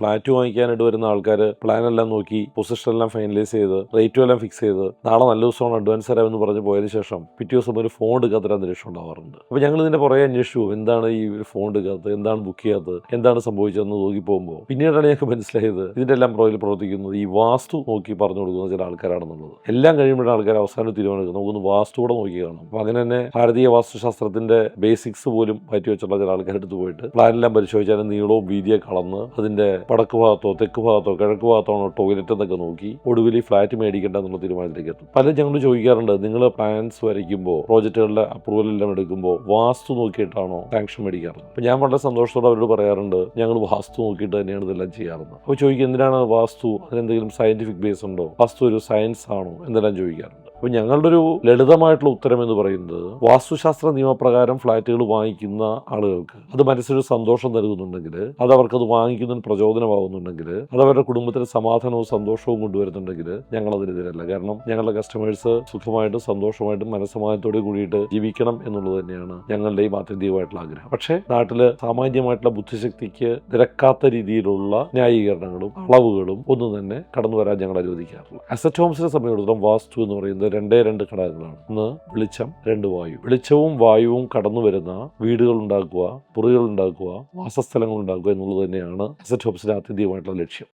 Flat വാങ്ങിക്കാനായിട്ട് വരുന്ന ആൾക്കാർ പ്ലാൻ എല്ലാം നോക്കി പൊസിഷൻ എല്ലാം ഫൈനലൈസ് ചെയ്ത് റേറ്റും എല്ലാം ഫിക്സ് ചെയ്ത് നാളെ നല്ല ദിവസമാണ് അഡ്വാൻസ് തരാമെന്ന് പറഞ്ഞ് പോയതിനു ശേഷം പിറ്റേ ദിവസം ഒരു ഫോൺ എടുക്കാത്തൊരു അന്തരീക്ഷം ഉണ്ടാവാറുണ്ട്. അപ്പോൾ ഞങ്ങൾ ഇതിൻ്റെ പുറകെ അന്വേഷിച്ചു എന്താണ് ഈ ഒരു ഫോൺ എടുക്കാത്തത്, എന്താണ് ബുക്ക് ചെയ്യാത്തത്, എന്താണ് സംഭവിച്ചതെന്ന് നോക്കി പോകുമ്പോൾ പിന്നീടാണ് ഞങ്ങൾക്ക് മനസ്സിലായത് ഇതിൻ്റെ എല്ലാം പുറകിൽ പ്രവർത്തിക്കുന്നത് ഈ വാസ്തു നോക്കി പറഞ്ഞു കൊടുക്കുന്ന ചില ആൾക്കാരാണെന്നുള്ളത്. എല്ലാം കഴിയുമ്പോഴാണ് ആൾക്കാർ അവസാനം തീരുമാനിക്കുന്നത് നമുക്കൊന്ന് വാസ്തു കൂടെ നോക്കി കാണാം. അപ്പോൾ അങ്ങനെ തന്നെ ഭാരതീയ വാസ്തുശാസ്ത്രത്തിന്റെ ബേസിക്സ് പോലും മാറ്റിവെച്ചുള്ള ചില ആൾക്കാരെടുത്ത് പോയിട്ട് പ്ലാനെല്ലാം പരിശോധിച്ചാൽ നീളവും വീതിയൊക്കെ കളന്ന് അതിന്റെ വടക്ക് ഭാഗത്തോ തെക്ക് ഭാഗത്തോ കിഴക്ക് ഭാഗത്തോ ആണോ ടോയ്ലറ്റ് എന്നൊക്കെ നോക്കി ഒടുവിൽ ഈ ഫ്ലാറ്റ് മേടിക്കേണ്ട എന്നുള്ള തീരുമാനത്തിലേക്ക് എത്തും. പലരും ഞങ്ങൾ ചോദിക്കാറുണ്ട് നിങ്ങൾ പ്ലാൻസ് വരയ്ക്കുമ്പോൾ പ്രോജക്റ്റുകളുടെ അപ്രൂവൽ എല്ലാം എടുക്കുമ്പോൾ വാസ്തു നോക്കിയിട്ടാണോ സാങ്ഷൻ മേടിക്കാറുള്ളത്? അപ്പോൾ ഞാൻ വളരെ സന്തോഷത്തോടെ അവരോട് പറയാറുണ്ട് ഞങ്ങൾ വാസ്തു നോക്കിയിട്ട് തന്നെയാണ് ഇതെല്ലാം ചെയ്യാറുള്ളത്. അപ്പോൾ ചോദിക്കും എന്തിനാണ് വാസ്തു, അതിനെന്തെങ്കിലും സയന്റിഫിക് ബേസ് ഉണ്ടോ, വാസ്തു ഒരു സയൻസ് ആണോ എന്നെല്ലാം ചോദിക്കാറുണ്ട്. അപ്പോൾ ഞങ്ങളുടെ ഒരു ലളിതമായിട്ടുള്ള ഉത്തരം എന്ന് പറയുന്നത് വാസ്തുശാസ്ത്ര നിയമപ്രകാരം ഫ്ലാറ്റുകൾ വാങ്ങിക്കുന്ന ആളുകൾക്ക് അത് മനസ്സിലൊരു സന്തോഷം നൽകുന്നുണ്ടെങ്കിൽ, അത് അവർക്കത് വാങ്ങിക്കുന്നതിന് പ്രചോദനമാകുന്നുണ്ടെങ്കിൽ, അത് അവരുടെ കുടുംബത്തിന് സമാധാനവും സന്തോഷവും കൊണ്ടുവരുന്നുണ്ടെങ്കിൽ ഞങ്ങൾ അതിനെതിരല്ല. കാരണം ഞങ്ങളുടെ കസ്റ്റമേഴ്സ് സുഖമായിട്ടും സന്തോഷമായിട്ടും മനസ്സമാധാനത്തോടെ കൂടിയിട്ട് ജീവിക്കണം എന്നുള്ളത് തന്നെയാണ് ഞങ്ങളുടെയും ആത്യന്തികമായിട്ടുള്ള ആഗ്രഹം. പക്ഷേ നാട്ടിൽ സാമാന്യമായിട്ടുള്ള ബുദ്ധിശക്തിക്ക് നിരക്കാത്ത രീതിയിലുള്ള ന്യായീകരണങ്ങളും അളവുകളും ഒന്നും തന്നെ കടന്നു വരാൻ ഞങ്ങൾ അനുവദിക്കാറില്ല. അസറ്റ് ഹോംസിനെ സംബന്ധിച്ചിടത്തോളം വാസ്തു എന്ന് പറയുന്നത് രണ്ട് ഘടകങ്ങളാണ്. ഒന്ന് വെളിച്ചം, രണ്ട് വായു. വെളിച്ചവും വായുവും കടന്നു വരുന്ന വീടുകൾ ഉണ്ടാക്കുക, മുറികൾ ഉണ്ടാക്കുക, വാസസ്ഥലങ്ങൾ ഉണ്ടാക്കുക എന്നുള്ളത് തന്നെയാണ് അസറ്റ് ഹോംസിന്റെ ആത്യന്തികമായിട്ടുള്ള ലക്ഷ്യം.